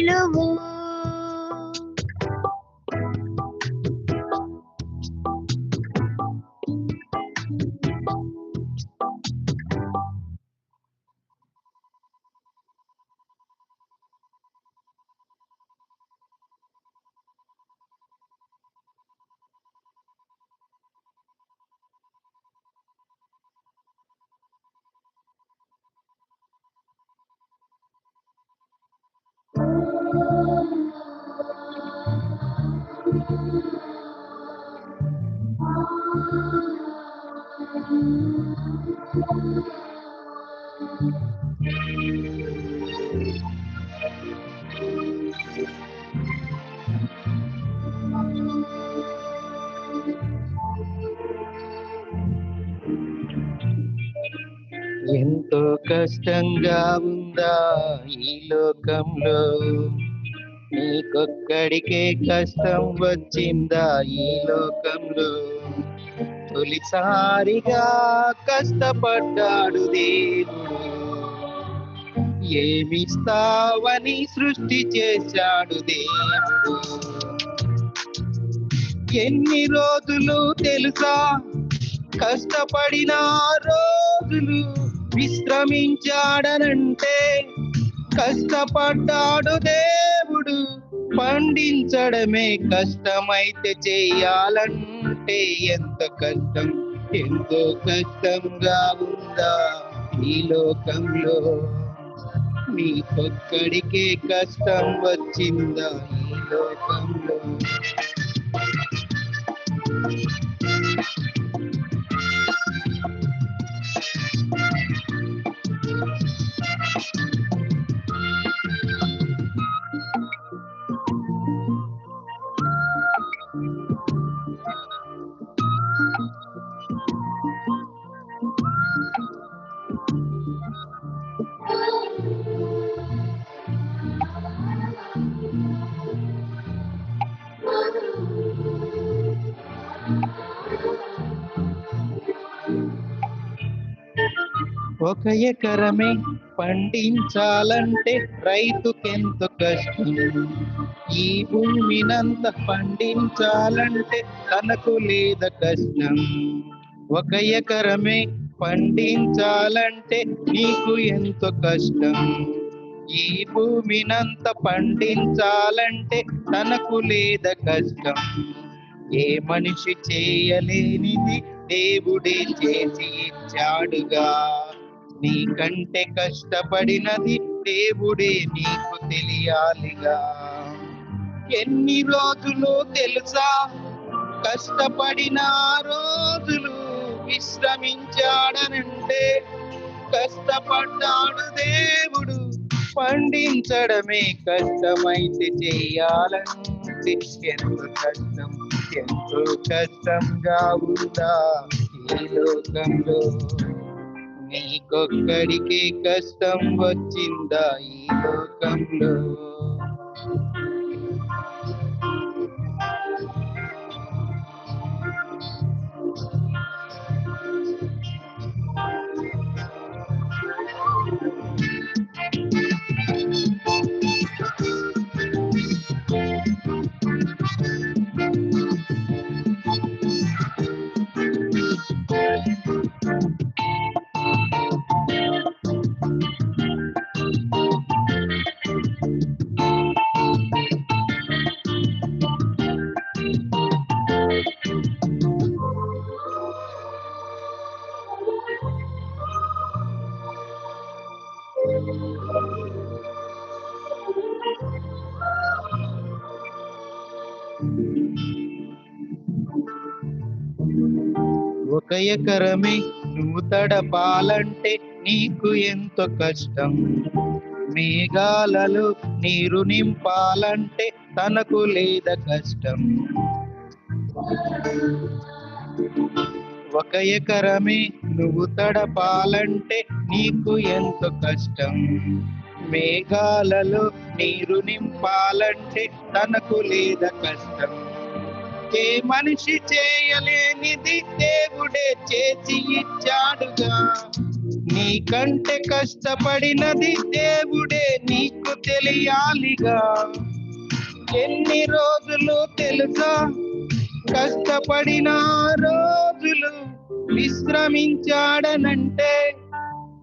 నిలువు. ఎంతో కష్టంగా ఉందా ఈ లోకంలో, నీకొక్కడికే కష్టం వచ్చిందా ఈ లోకంలో. తొలిసారిగా కష్టపడ్డాడు దేవుడు, ఏమిస్తావని సృష్టి చేశాడు దేవుడు. ఎన్ని రోజులు తెలుసా కష్టపడిన రోజులు, విశ్రమించాడనంటే కష్టపడ్డాడు దేవుడు. పండించడమే కష్టమైతే చేయాలంటే ఎంత కష్టం, ఎంతో కష్టంగా ఉందా ఈ లోకంలో, నీకొక్కడికే కష్టం వచ్చిందా ఈ లోకంలో. ఒక ఎకరమే పండించాలంటే రైతుకెంత కష్టం, ఈ భూమినంత పండించాలంటే తనకు లేద కష్టం. ఒక ఎకరమే పండించాలంటే నీకు ఎంతో కష్టం, ఈ భూమినంత పండించాలంటే తనకు లేద కష్టం. ఏ మనిషి చేయలేనిది దేవుడే చేసి ఇచ్చాడుగా, నీకంటే కష్టపడినది దేవుడే నీకు తెలియాలిగా. ఎన్ని రోజులు తెలుసా కష్టపడిన రోజులు, విశ్రమించాడనంటే కష్టపడ్డాడు దేవుడు. పండించడమే కష్టమైతే చేయాలంటే ఎంతో కష్టం, ఎంతో కష్టంగా ఉందా ఈ లోకంలో, నీకొక్కడికే కష్టం వచ్చిందా ఈ లోకంలో. ఒక ఎకరమే నువ్వు తడపాలంటే నీకు ఎంతో కష్టం, మేఘాలలో నీరు నింపాలంటే తనకు లేద కష్టం. ఒక ఎకరమే నువ్వు తడపాలంటే నీకు ఎంతో కష్టం, మేఘాలలో నీరు నింపాలంటే తనకు లేద కష్టం. ఏ మనిషి చేయలేనిది దేవుడే చేసి ఇచ్చాడుగా, నీకంటే కష్టపడినది దేవుడే నీకు తెలియాలిగా. ఎన్ని రోజులు తెలుసా కష్టపడిన రోజులు, విశ్రమించాడనంటే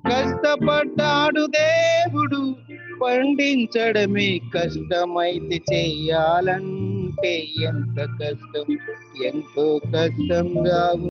కష్టపడ్డాడు దేవుడు. పండించడమే కష్టమైతే చెయ్యాలంటే ఎంత కష్టం, ఎంతో కష్టంగా